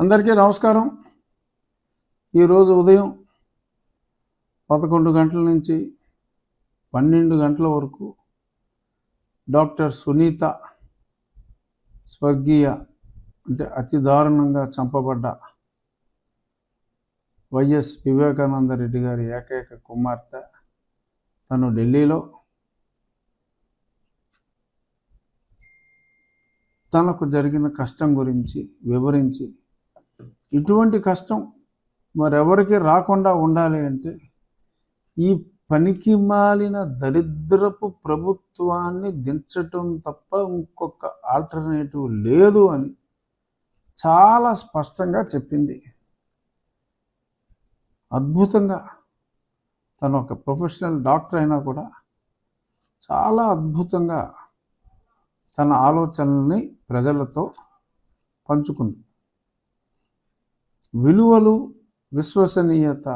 అందరికీ నమస్కారం. ఈరోజు ఉదయం 11 గంటల నుంచి 12 గంటల వరకు డాక్టర్ సునీత స్వర్గీయ అంటే అతి దారుణంగా చంపబడ్డ వైఎస్ వివేకానంద రెడ్డి గారి ఏకైక కుమార్తె తను ఢిల్లీలో తనకు జరిగిన కష్టం గురించి వివరించి, ఇటువంటి కష్టం మరెవరికి రాకుండా ఉండాలి అంటే ఈ పనికి మాలిన దరిద్రపు ప్రభుత్వాన్ని దించటం తప్ప ఇంకొక ఆల్టర్నేటివ్ లేదు అని చాలా స్పష్టంగా చెప్పింది. అద్భుతంగా తను ఒక ప్రొఫెషనల్ డాక్టర్ అయినా కూడా చాలా అద్భుతంగా తన ఆలోచనల్ని ప్రజలతో పంచుకుంది. విలువలు, విశ్వసనీయత,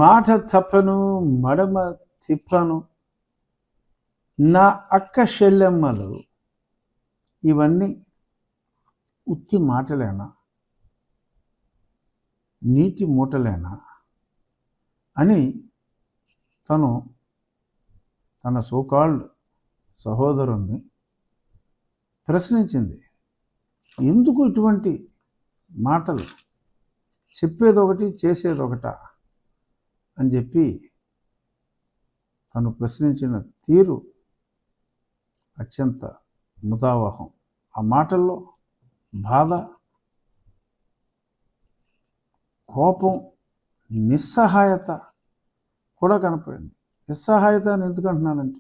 మాట తప్పను మడమ తిప్పను, నా అక్క చెల్లెమ్మలు, ఇవన్నీ ఉత్తి మాటలేనా, నీటి మూటలేనా అని తను తన సోకాల్డ్ సహోదరుణ్ణి ప్రశ్నించింది. ఎందుకు ఇటువంటి మాటలు, చెప్పేదొకటి చేసేదొకట అని చెప్పి తను ప్రశ్నించిన తీరు అత్యంత ముదావహం. ఆ మాటల్లో బాధ, కోపం, నిస్సహాయత కూడా కనపడింది. నిస్సహాయత అని ఎందుకు అంటున్నానంటే,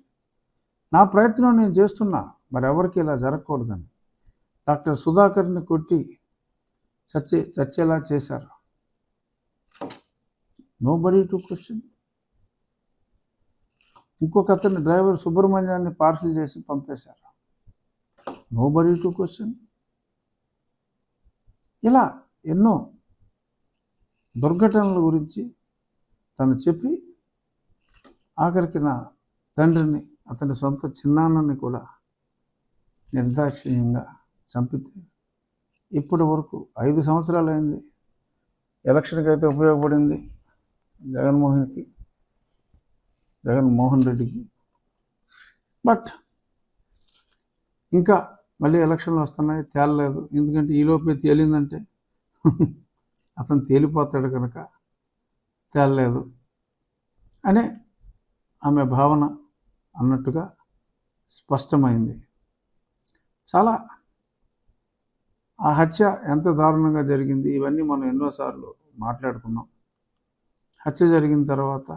నా ప్రయత్నం నేను చేస్తున్నా, మరెవరికి ఇలా జరగకూడదని. డాక్టర్ సుధాకర్ని కొట్టి చచ్చేలా చేశారు. Nobody to question. ఇంకొక అతన్ని డ్రైవర్ సుబ్రహ్మణ్యాన్ని పార్సిల్ చేసి పంపేశారు. Nobody to question. ఇలా ఎన్నో దుర్ఘటనల గురించి తను చెప్పి ఆఖరికి నా తండ్రిని, అతని సొంత చిన్నాన్నని కూడా నిర్దాక్షిణ్యంగా చంపితే ఇప్పటి వరకు 5 సంవత్సరాలు అయింది. ఎలక్షన్కి అయితే ఉపయోగపడింది జగన్మోహన్ రెడ్డికి. బట్ ఇంకా మళ్ళీ ఎలక్షన్లు వస్తున్నాయి, తేలలేదు. ఎందుకంటే ఈలోపే తేలిందంటే అతను తేలిపోతాడు కనుక తేలలేదు అనే ఆమె భావన అన్నట్టుగా స్పష్టమైంది. చాలా ఆ హత్య ఎంత దారుణంగా జరిగింది, ఇవన్నీ మనం ఎన్నోసార్లు మాట్లాడుకున్నాం. హత్య జరిగిన తర్వాత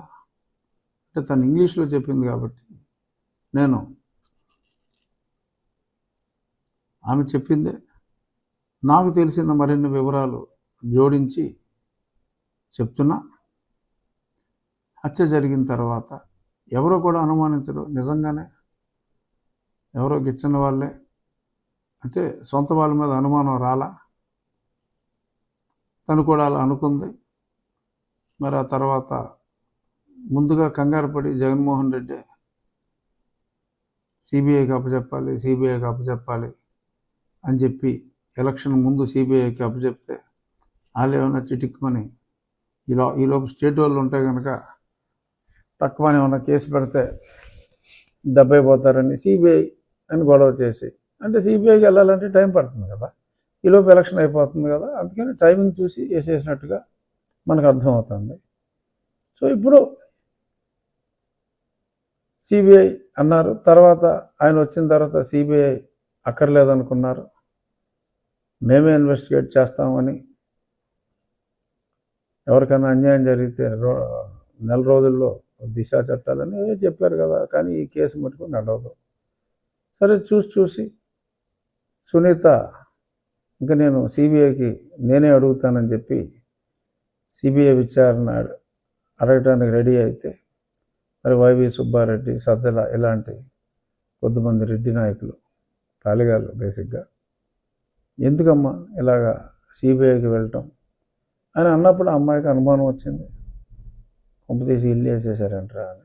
అంటే తను ఇంగ్లీష్లో చెప్పింది కాబట్టి నేను ఆమె చెప్పిందే నాకు తెలిసిన మరిన్ని వివరాలు జోడించి చెప్తున్నా. హత్య జరిగిన తర్వాత ఎవరో కూడా అనుమానించరు, నిజంగానే ఎవరో గిట్టని వాళ్ళే అంటే సొంత వాళ్ళ మీద అనుమానం రాలా. తను కూడా అలా అనుకుంది. మరి ఆ తర్వాత ముందుగా కంగారు పడి జగన్మోహన్ రెడ్డి సిబిఐకి అప్పచెప్పాలి అని చెప్పి ఎలక్షన్ ముందు సిబిఐకి అప్పచెప్తే వాళ్ళు ఏమైనా చిటిక్కుమని ఈలోపు స్టేట్ వాళ్ళు ఉంటే కనుక తక్కువని ఏమైనా కేసు పెడితే దెబ్బైపోతారని సిబిఐ అని గొడవ చేసి, అంటే సిబిఐకి వెళ్ళాలంటే టైం పడుతుంది కదా, ఈలోపు ఎలక్షన్ అయిపోతుంది కదా, అందుకని టైమింగ్ చూసి వేసేసినట్టుగా మనకు అర్థమవుతుంది. సో ఇప్పుడు సిబిఐ అన్నారు. తర్వాత ఆయన వచ్చిన తర్వాత సిబిఐ అక్కర్లేదనుకున్నారు, మేమే ఇన్వెస్టిగేట్ చేస్తామని. ఎవరికైనా అన్యాయం జరిగితే నెల రోజుల్లో దిశ చట్టాలని చెప్పారు కదా, కానీ ఈ కేసు మటుకు నడవదు. సరే చూసి సునీత ఇంకా నేను సిబిఐకి నేనే అడుగుతానని చెప్పి సిబిఐ విచారణ అడగటానికి రెడీ అయితే, మరి వైవి సుబ్బారెడ్డి, సజ్జల ఇలాంటి కొద్దిమంది రెడ్డి నాయకులు, తాలిగాళ్ళు బేసిక్గా, ఎందుకమ్మా ఇలాగా సిబిఐకి వెళ్ళటం అని అన్నప్పుడు అమ్మాయికి అనుమానం వచ్చింది. కొంపతీసి ఇల్లు వేసేసారంటారా అని.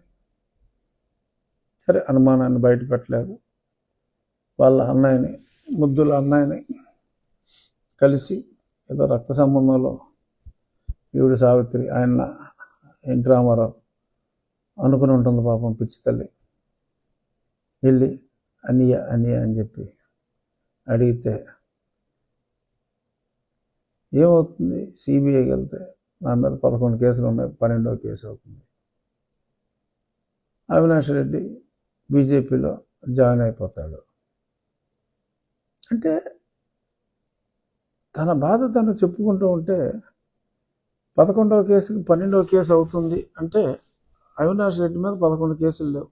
సరే అనుమానాన్ని బయట పెట్టలేదు. వాళ్ళ అన్నయ్యని ముద్దుల అన్నయ్యని కలిసి ఏదో రక్త సంబంధంలో ఈవిడ సావిత్రి, ఆయన ఎన్టీ రామారావు అనుకుని ఉంటుంది పాపం పిచ్చి తల్లి. వెళ్ళి అనియ అని చెప్పి అడిగితే ఏమవుతుంది, సిబిఐకి వెళ్తే నా మీద 11 కేసులు ఉన్నాయి, 12వ కేసు అవుతుంది. అవినాష్ రెడ్డి బీజేపీలో జాయిన్ అయిపోతాడు. అంటే తన బాధ తను చెప్పుకుంటూ ఉంటే 11వ కేసుకి 12వ కేసు అవుతుంది అంటే అవినాష్ రెడ్డి మీద 11 కేసులు లేవు,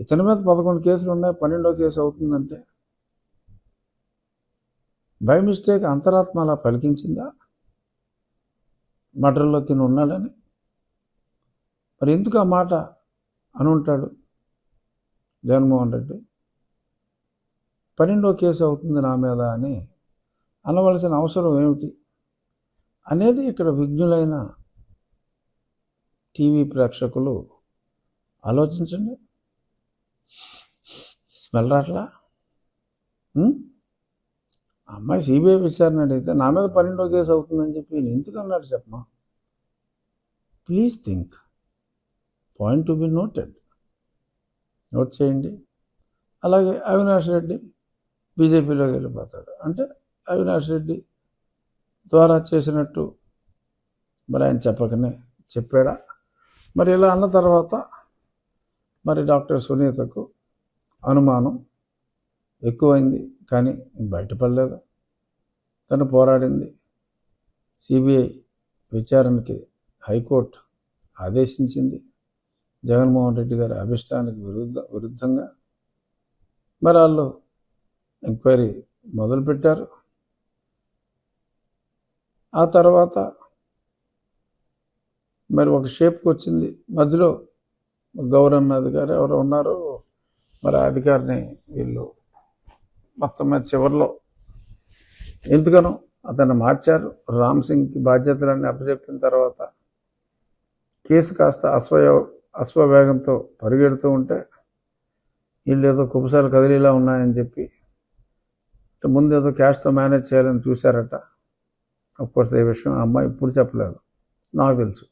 ఇతని మీద 11 కేసులు ఉన్నాయి, 12వ కేసు అవుతుందంటే బై మిస్టేక్ అంతరాత్మ అలా పలికించిందా మర్డర్లో తిని ఉన్నాడని? మరి ఎందుకు ఆ మాట అని ఉంటాడు జగన్మోహన్ రెడ్డి? 12వ కేసు అవుతుంది నా మీద అని అనవలసిన అవసరం ఏమిటి అనేది ఇక్కడ విజ్ఞులైన టీవీ ప్రేక్షకులు ఆలోచించండి. స్మెల్ రాట్లా? అమ్మాయి సిబిఐ విచారణ అడిగితే నా మీద 12వ కేసు అవుతుందని చెప్పి నేను ఎందుకు అన్నాడు చెప్పమా? Please think, point to be noted, note చేయండి. అలాగే అవినాష్ రెడ్డి బీజేపీలోకి వెళ్ళిపోతాడు అంటే అవినాష్ రెడ్డి ద్వారా చేసినట్టు మరి ఆయన చెప్పకనే చెప్పాడా? మరి ఇలా అన్న తర్వాత మరి డాక్టర్ సునీతకు అనుమానం ఎక్కువైంది, కానీ బయటపడలేదు. తను పోరాడింది. సిబిఐ విచారణకి హైకోర్టు ఆదేశించింది జగన్మోహన్ రెడ్డి గారి అభిష్టానికి విరుద్ధంగా. మరి వాళ్ళు ఎంక్వైరీ మొదలుపెట్టారు. ఆ తర్వాత మరి ఒక షేప్కి వచ్చింది. మధ్యలో గౌరవ్ అధికారి ఎవరు ఉన్నారు, మరి ఆ అధికారిని వీళ్ళు మొత్తం మీద చివరిలో ఎందుకనో అతన్ని మార్చారు. రామ్ సింగ్కి బాధ్యతలన్నీ అప్పచెప్పిన తర్వాత కేసు కాస్త అశ్వవేగంతో పరిగెడుతూ ఉంటే వీళ్ళు ఏదో కుబసాలు కదిలేలా ఉన్నాయని చెప్పి ముందు ఏదో క్యాష్తో మేనేజ్ చేయాలని చూశారట. అఫ్కోర్స్ ఈ విషయం అమ్మాయి ఇప్పుడు చెప్పలేదు, నాకు తెలుసు.